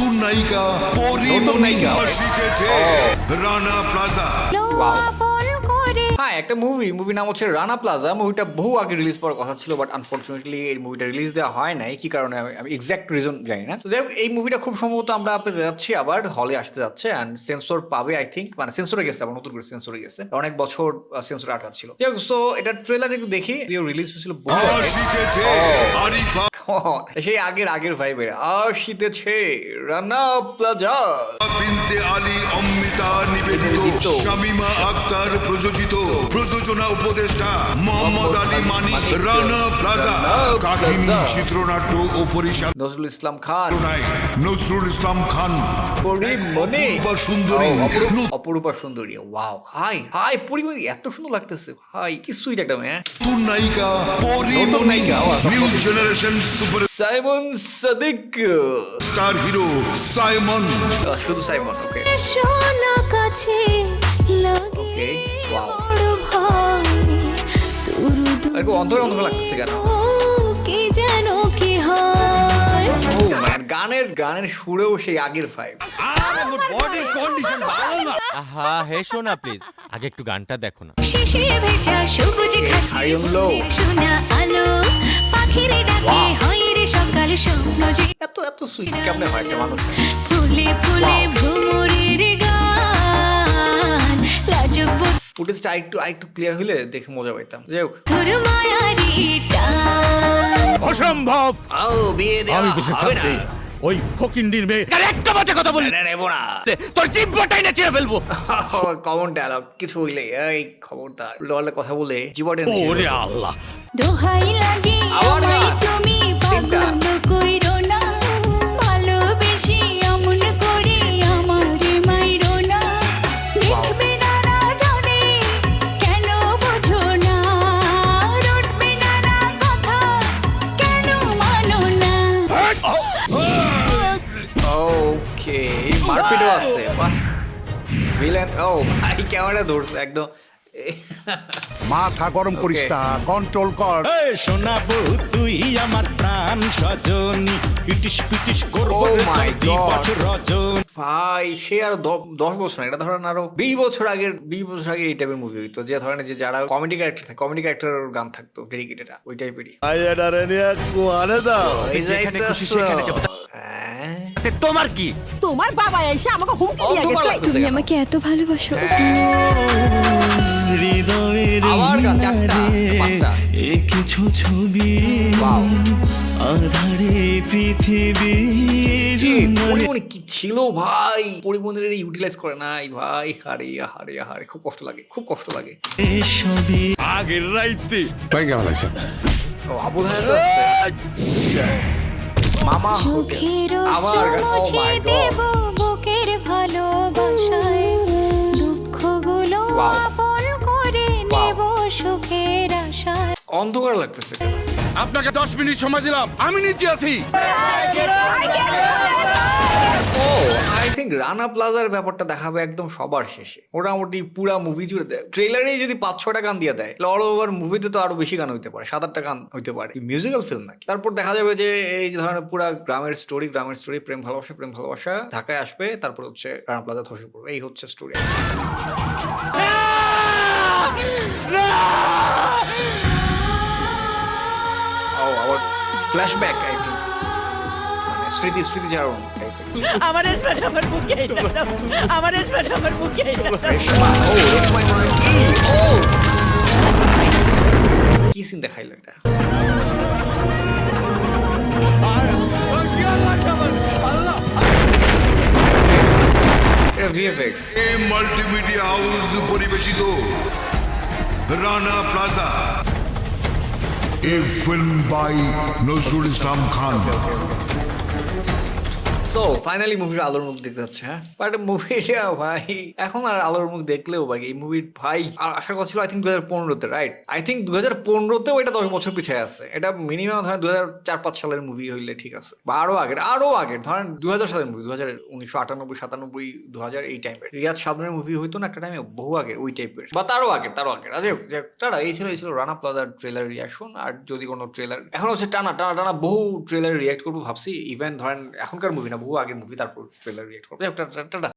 নতুন নায়িকা পরিমণিকা শিখেছে রানা প্লাজা। হ্যাঁ, একটা মুভি নাম হচ্ছে রানা প্লাজা। মুভিটা বহু আগে রিলিজ পাওয়ার কথা ছিল, বাট আনফরচুনেটলি এই মুভিটা রিলিজ দেওয়া হয় নাই। কি কারণে আমি এক্সাক্ট রিজন জানি না। তো যাই হোক, এই মুভিটা খুব সম্ভবত আমরা পেতে যাচ্ছি, আবার হলে আসতে যাচ্ছে অ্যান্ড সেন্সর পাবে আই থিঙ্ক, মানে সেন্সরে গেছে, আবার নতুন করে সেন্সরে গেছে, অনেক বছর সেন্সরে আটকা ছিল। যাই হোক, সো এটা ট্রেলার একটু দেখি। রিলিজ হয়েছিল বহু আগে। শিখেছে আরিফা সেই আগের ভাইবের আসিতেছে রানা প্লাজা। বিনতে আলী অমৃতা নিবেদিত, শামিমা আক্তার প্রযোজিত, প্রযোজনা উপদেষ্টা মোহাম্মদ আলী মানি। রানা প্লাজা কাহিনী, চিত্রনাট্য ও পরিচালনা নজরুল ইসলাম খান, নজরুল ইসলাম খান, পরিমণি অপরূপা সুন্দরী, অপরূপা সুন্দরী। ওয়াও, হাই পরিমণি এত সুন্দর লাগতেছে ভাই, কি সুইট একটা মেয়ে। নতুন নায়িকা পরিমণিকা, new generation super Symon Sadik, star hero Symon. শুধু সাইমন। ওকে সোনা কাছে লাগে ওকে, ওয়াও, ভাই একটু অন্ধকার লাগতেছে কেন? কি যেন কি হয় ও ম্যান, গানের সুরেও সেই আগের ভাইব। আহা হেসো না প্লিজ, আগে একটু গানটা দেখো না। শিশির ভেজা সবুজ ঘাসে হারিয়ম লো। ফুলের সোনা আলো পাখিরে ডাকে হয় রে সকাল স্বপ্ন যে এত সুইট কেমনে হয় একটা মানুষ? ফুলে ফুলে ভ্রমরের গান লাজুক ফুটেজটা আরেকটু ক্লিয়ার হইলে দেখে মজা পাইতাম। যাই হোক, তোর মায়ারি টান অসম্ভব। বিয়ে দেওয়া আমি বেঁচে হবে না। থাকতে ওই ফকিন্ডির মেয়ে আর একটা বাজে কথা বললি, নেবো না। তোর জিব্বাটাই না ছিঁড়ে ফেলবো। কমন ডায়লগ, কিছু হইলে এই খবরদার লড়লে কথা বলে জীবনে। ওরে আল্লাহ, দোহাই লাগে আবার গান। আমায় তুমি তিনটা। পাগল কইরো না ভালোবেসে এমন করে আমারে মাইরো না দেখবে না না জানে কেন বোঝো না রটবে না না কথা কেন মানো না ওকে, মারপিটও আছে। বাহ, ভিলেন। ও ভাই, ক্যামেরা ধরছে একদম। মাথা গরম করিস Okay. না, কন্ট্রোল কর। শোনাবো তুই আমার প্রাণ সজনী পিটিস পিটিস করবো Oh my God. রজন ভাই সে আর 10 বছর না, এটা ধরেন আরো 20 বছর আগের এই টাইপের মুভি হইতো, যে ধরেন যে যারা কমেডি ক্যারেক্টার থাকে, কমেডি ক্যারেক্টার গান থাকতো ডেডিকেটেড, ওই টাইপেরই। এই যাইতাছো। হ্যাঁ? তোমার কি? তোমার বাবা এসে আমাকে হুমকি দিয়ে অন্ধকার গেছে। লাগতেছে তুমি কেন? আমাকে এত ভালোবাসো হৃদয়ের আবার গান, 4টা 5টা। কিছু ছবি Wow. আধারে পৃথিবীর পরিমণি কি ছিল ভাই, পরিমণির ইউটিলাইজ করে নাই ভাই। হারে খুব কষ্ট লাগে। সবই আগের রাইতে ও আবুল হায়াত আছে, মামা হোটেল। চোখের আবার গান। Oh মুছে my God. দেব বুকের ভালোবাসায় দুঃখগুলো Wow. আপন করে নেব সুখের আশায় অন্ধকার লাগতেছে কেন? আপনাকে 10 মিনিট সময় দিলাম, আমি নিচে আছি। ও আই থিঙ্ক রানা প্লাজার ব্যাপারটা দেখাবে একদম সবার শেষে, মোটামুটি পুরা মুভি জুড়ে দেয়। ট্রেলারেই যদি 5-6টা গান দিয়ে দেয়, অল ওভার মুভিতে তো আরো বেশি গান হইতে পারে, 7-8টা গান হইতে পারে। মিউজিক্যাল ফিল্ম নাকি? তারপর দেখা যাবে যে এই যে ধরনের পুরা গ্রামের স্টোরি, প্রেম ভালোবাসা ঢাকায় আসবে, তারপর হচ্ছে রানা প্লাজা ধসে পড়বে, এই হচ্ছে স্টোরি। ও আবার ফ্ল্যাশব্যাক আই থিঙ্ক, মানে স্মৃতিচারণ টাইপের। আমার হাজবেন্ড আমার বুকে আমার হাজবেন্ড আমার বুকে রেশমা মনে হয় কি সিন দেখাইলো এটা? এটা ভিএফএক্স। মাল্টিমিডিয়া হাউস পরিবেশিত Rana Plaza, a film by Nazrul Islam Khan. So finally মুভির আলোর মুখ দেখতে যাচ্ছে। হ্যাঁ, বাট মুভিটা ভাই এখন আর আলোর মুখ দেখলেও ভাই এই মুভির ভাই আশার কথা ছিল আই থিঙ্ক 2015-তে, রাইট? আই থিঙ্ক 2015-তেও এটা 10 বছর পিছিয়ে আছে। এটা মিনিমাম ধরেন 2004-5 সালের মুভি হইলে ঠিক আছে, বা আরো আগের ধরেন 2000 সালের মুভি, 1998-97, 2000 এই টাইপের। রিয়াজ শাবনের মুভি হইতো না একটা টাইমে, বহু আগের ওই টাইপের, বা তারও আগের। তারা এই ছিল রানা প্লাজার ট্রেলার রিয়াকশন। আর যদি কোনো ট্রেলার এখন হচ্ছে টানা বহু ট্রেলার রিয়াক্ট করবো ভাবছি, ইভেন ধরেন এখনকার মুভি না, বহু আগের মুভি, তারপর ট্রেলার রিয়েক্ট করবো। টাটা।